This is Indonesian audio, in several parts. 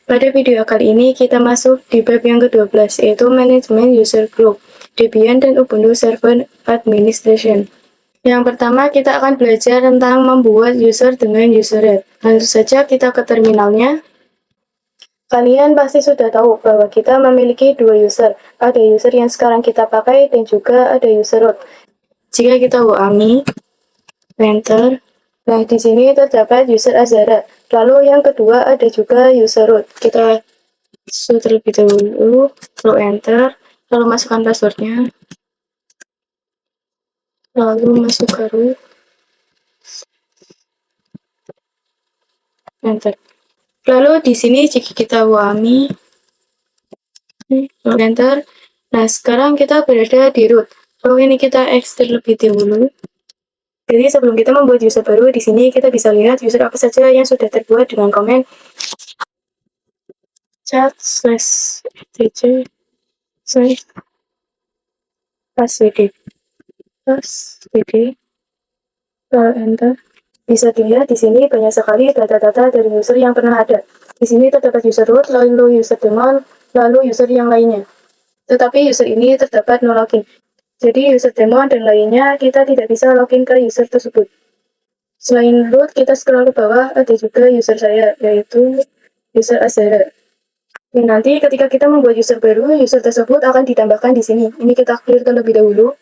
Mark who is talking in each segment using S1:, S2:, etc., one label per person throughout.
S1: Pada video kali ini kita masuk di bab yang ke-12, yaitu Management User Group, Debian dan Ubuntu Server Administration. Yang pertama kita akan belajar tentang membuat user dengan userlet. Langsung saja kita ke terminalnya. Kalian pasti sudah tahu bahwa kita memiliki dua user. Ada user yang sekarang kita pakai dan juga ada user root. Jika kita ulangi, enter. Nah, di sini terdapat user Azara. Lalu yang kedua ada juga user root. Kita terlebih dahulu, lalu enter, lalu masukkan passwordnya, lalu masuk ke root, enter. Lalu di sini jika kita ulangi, lalu enter. Nah, sekarang kita berada di root. Lalu ini kita X terlebih dahulu. Jadi sebelum kita membuat user baru, di sini kita bisa lihat user apa saja yang sudah terbuat dengan komen chat/tc/passwd. Lalu enter. Bisa dilihat di sini banyak sekali data-data dari user yang pernah ada. Di sini terdapat user root, lalu user daemon, lalu user yang lainnya. Tetapi user ini terdapat no login. Jadi user daemon dan lainnya kita tidak bisa login ke user tersebut. Selain root, kita scroll ke bawah, ada juga user saya, yaitu user Azara. Dan nanti ketika kita membuat user baru, user tersebut akan ditambahkan di sini. Ini kita clear terlebih dahulu.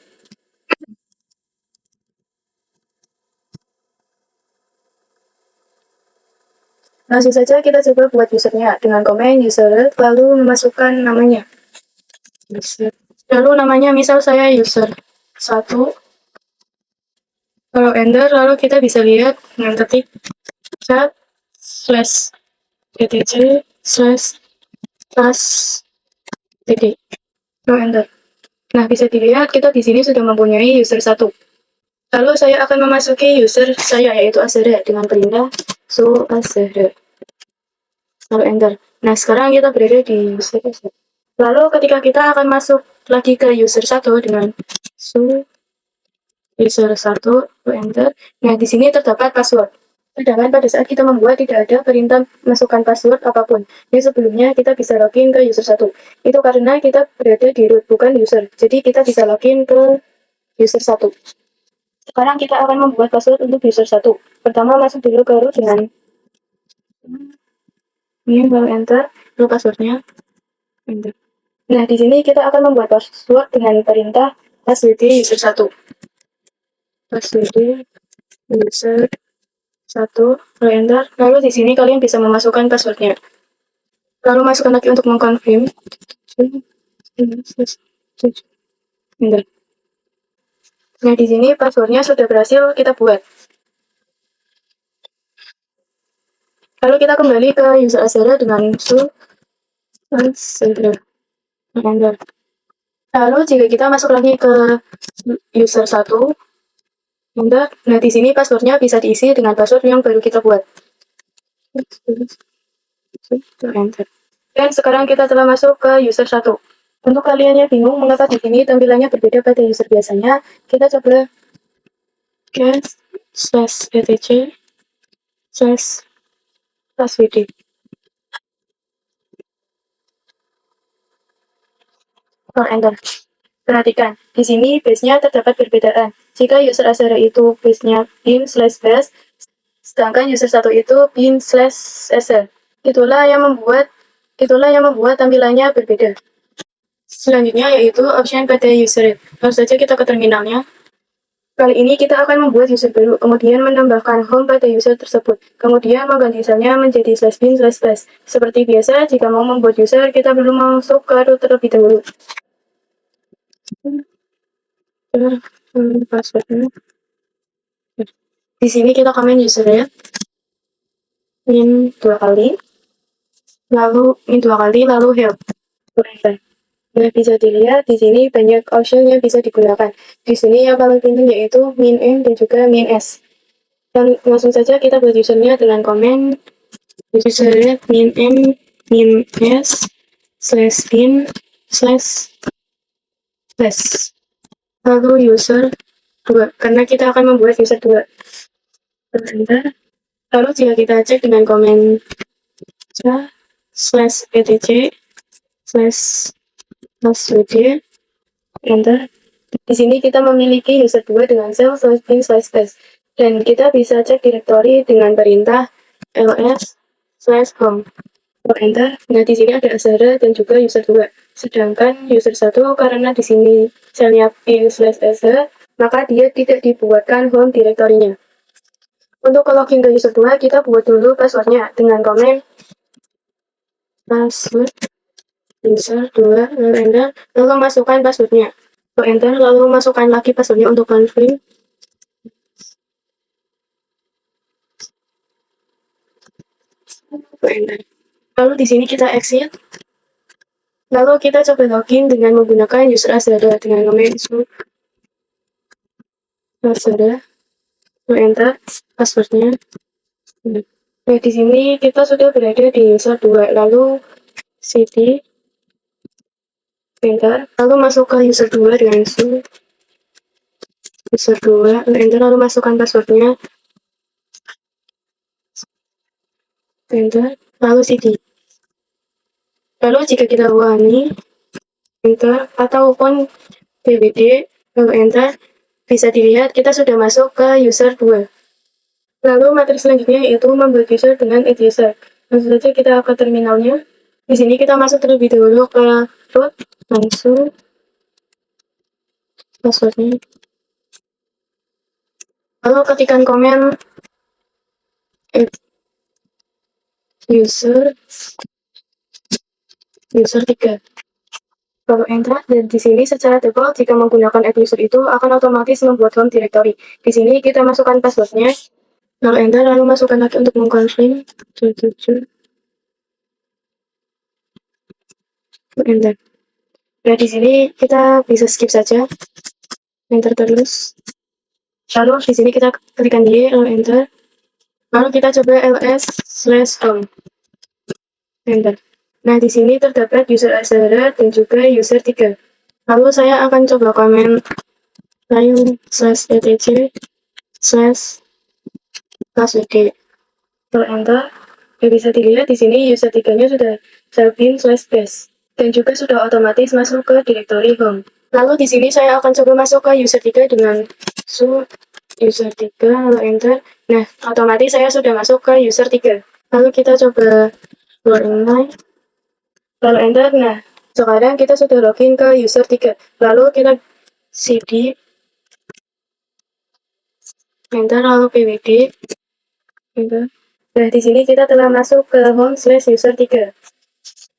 S1: Langsung saja kita coba buat usernya dengan komen user, lalu memasukkan namanya. User. Lalu namanya misal saya user 1. Kalau enter, lalu kita bisa lihat dengan ketik chat/etc/plus/td. Lalu enter. Nah, bisa dilihat kita di sini sudah mempunyai user 1. Lalu saya akan memasuki user saya, yaitu Azara, dengan perintah sudo Azara. Lalu enter. Nah, sekarang kita berada di user Azara. Lalu ketika kita akan masuk lagi ke user 1 dengan sudo user 1, enter. Nah, di sini terdapat password. Sedangkan pada saat kita membuat tidak ada perintah masukkan password apapun. Jadi sebelumnya kita bisa login ke user 1. Itu karena kita berada di root, bukan user. Jadi kita bisa login ke user 1. Sekarang kita akan membuat password untuk user 1. Pertama masuk dulu ke root dengan ini, lalu enter, lalu passwordnya, enter. Nah, di sini kita akan membuat password dengan perintah passwd user 1. Passwd user 1, lalu enter. Lalu di sini kalian bisa memasukkan passwordnya. Lalu masukkan lagi untuk mengkonfirm. Enter. Nah, di sini passwordnya sudah berhasil kita buat. Lalu kita kembali ke user Azara dengan sudo Azara. Enter. Lalu jika kita masuk lagi ke user 1, enter. Nah, di sini passwordnya bisa diisi dengan password yang baru kita buat. Enter. Dan sekarang kita telah masuk ke user 1. Untuk kalian yang bingung mengapa di sini tampilannya berbeda pada user biasanya, kita coba get/etc/passwd. Enter. Perhatikan, di sini base-nya terdapat perbedaan. Jika user Azara itu base-nya bin/base, sedangkan user 1 itu bin/sl. Itulah yang membuat tampilannya berbeda. Selanjutnya yaitu option pada user. Langsung saja kita ke terminalnya. Kali ini kita akan membuat user baru, kemudian menambahkan home pada user tersebut. Kemudian mengganti selnya menjadi /bin/base. Seperti biasa, jika mau membuat user, kita perlu masuk ke root terlebih dahulu. Passwordnya. Di sini kita komen usernya min 2 kali, lalu help. Nah, bisa dilihat di sini banyak option yang bisa digunakan. Di sini yang paling penting yaitu min n dan juga min s. Dan langsung saja kita buat usernya dengan komen usernya min n min s /bin/base. Lalu user 2, karena kita akan membuat user 2. Lalu jika kita cek dengan komen slash etc slash password, enter. Di sini kita memiliki user 2 dengan shell slash bin slash test, dan kita bisa cek direktori dengan perintah ls slash home. Enter. Nah, di sini ada Azara dan juga user 2. Sedangkan user 1 karena di sini shellnya bin slash sh, maka dia tidak dibuatkan home direktorinya. Untuk login ke user 2, kita buat dulu passwordnya dengan komen password user 2, lalu enter, lalu masukkan passwordnya. Lalu enter, lalu masukkan lagi passwordnya untuk confirm. Lalu enter. Lalu di sini kita exit. Lalu kita coba login dengan menggunakan user Azara dengan komen Azara. Lalu enter passwordnya. Nah, di sini kita sudah berada di user 2, lalu cd enter, lalu masuk ke user 2 dengan user 2, lalu enter, lalu masukkan passwordnya, enter, lalu cd. Lalu jika kita ulangi, enter, ataupun pwd, lalu enter, bisa dilihat kita sudah masuk ke user 2. Lalu materi selanjutnya yaitu membuat user dengan add user. Langsung saja kita ke terminalnya. Di sini kita masuk terlebih dahulu ke root, langsung passwordnya. Lalu ketikkan komen add user 3. Lalu enter, dan di sini secara default jika menggunakan add user itu akan otomatis membuat home directory. Di sini kita masukkan passwordnya, lalu enter, lalu masukkan lagi untuk mengkonfirm 77. Enter. Nah, di sini kita bisa skip saja, enter terus. Lalu di sini kita klikkan Y, lalu enter. Lalu kita coba ls/home, enter. Nah, di sini terdapat user Azara dan juga user 3. Lalu saya akan coba komen /etc slash password, lalu enter. Ya, bisa dilihat di sini user 3-nya sudah bin slash base dan juga sudah otomatis masuk ke directory home. Lalu di sini saya akan coba masuk ke user 3 dengan user 3, lalu enter. Nah, otomatis saya sudah masuk ke user 3. Lalu kita coba login, lalu enter. Nah, sekarang kita sudah login ke user 3. Lalu kita cd enter, lalu pwd enter. Nah, di sini kita telah masuk ke home/user 3.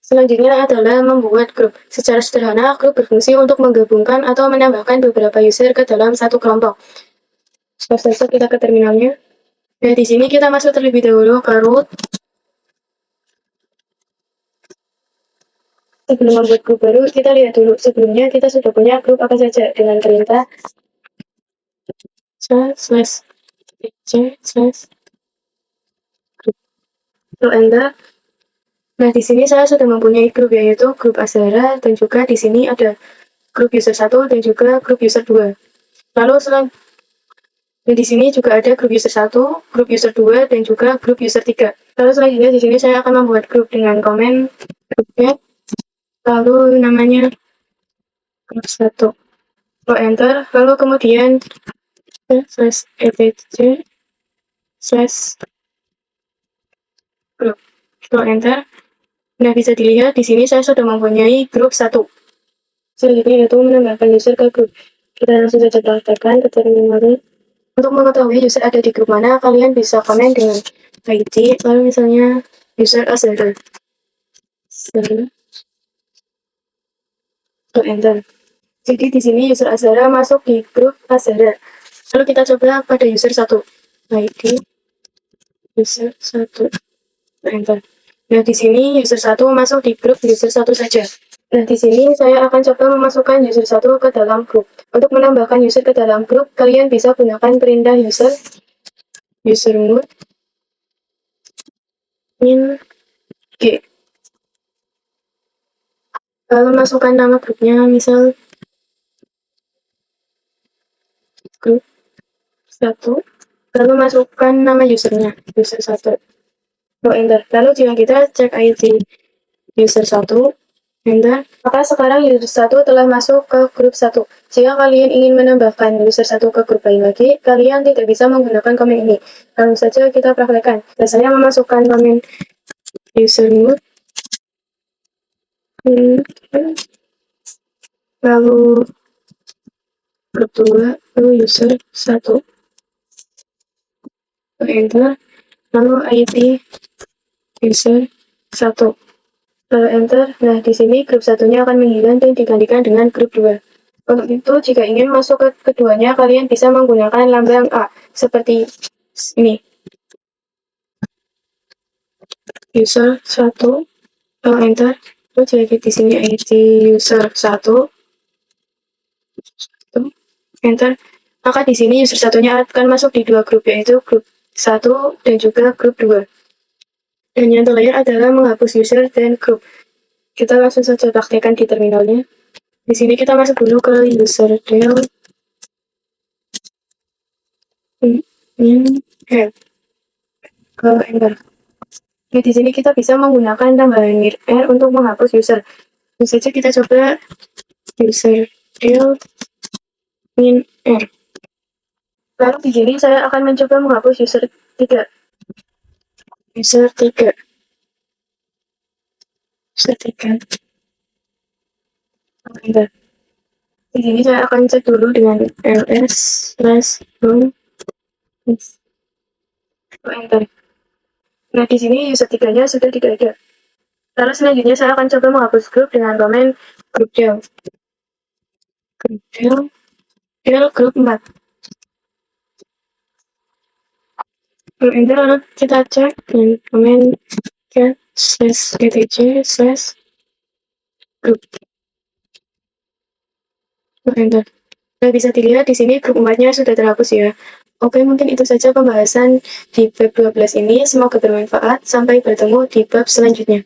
S1: Selanjutnya adalah membuat grup. Secara sederhana, grup berfungsi untuk menggabungkan atau menambahkan beberapa user ke dalam satu kelompok. Langsung saja kita ke terminalnya. Nah, di sini kita masuk terlebih dahulu ke root. Sebelum membuat grup baru, kita lihat dulu sebelumnya kita sudah punya grup apa saja dengan perintah /c/group. Lalu enter. Nah, di sini saya sudah mempunyai grup, yaitu grup Azara, dan juga di sini ada grup user 1 dan juga grup user 2. Lalu dan di sini juga ada grup user 1, grup user 2, dan juga grup user 3. Lalu selanjutnya di sini saya akan membuat grup dengan komen grup add, lalu namanya grup 1. Lalu enter, lalu kemudian /etc slash group. Lalu enter. Nah, bisa dilihat di sini saya sudah mempunyai grup 1. Selanjutnya yaitu menambahkan user ke grup. Kita langsung saja praktekkan ke terminal. Untuk mengetahui user ada di grup mana, kalian bisa komen dengan ID, lalu misalnya user Azara. Lalu enter. Jadi di sini user Azara masuk di grup Azara. Lalu kita coba pada user 1. ID user 1. Enter. Nah, di sini user 1 masuk di grup user 1 saja. Nah, di sini saya akan coba memasukkan user 1 ke dalam grup. Untuk menambahkan user ke dalam grup, kalian bisa gunakan perintah usermod min g. Lalu masukkan nama grupnya, misal grup 1. Lalu masukkan nama usernya, user 1. Lalu enter. Lalu jika kita cek ID user 1, enter. Maka sekarang user 1 telah masuk ke grup 1. Jika kalian ingin menambahkan user 1 ke grup lain lagi, kalian tidak bisa menggunakan komen ini. Lalu saja kita praktekkan. Dan saya memasukkan komen user mode, lalu grup 2, lalu user 1, enter, lalu ID user 1, lalu enter. Nah, di sini grup satunya akan menghilang dan digantikan dengan grup 2. Untuk itu, jika ingin masuk ke keduanya, kalian bisa menggunakan lambang A, seperti ini. User 1, lalu enter. Terus jadi di sini ID user 1, enter. Maka di sini user satunya akan masuk di dua grup, yaitu grup 1 dan juga grup 2. Dan yang terakhir adalah menghapus user dan grup. Kita langsung saja praktekkan di terminalnya. Di sini kita masuk dulu ke user del head ke enter. Nah, di sini kita bisa menggunakan tambahan r untuk menghapus user. Lalu saja kita coba user del min r. Lalu di sini saya akan mencoba menghapus user 3. User 3. User 3. Enter. Di sini saya akan cek dulu dengan ls/home. Enter. Nah, di sini user 3-nya sudah tidak ada. Lalu selanjutnya saya akan coba menghapus grup dengan komen grup del. Grup del grup 4. Lalu enter, lalu kita cek dengan komen cat/etc/group. Lalu enter. Nah, bisa dilihat di sini grup 4-nya sudah terhapus ya. Oke, mungkin itu saja pembahasan di bab 12 ini. Semoga bermanfaat. Sampai bertemu di bab selanjutnya.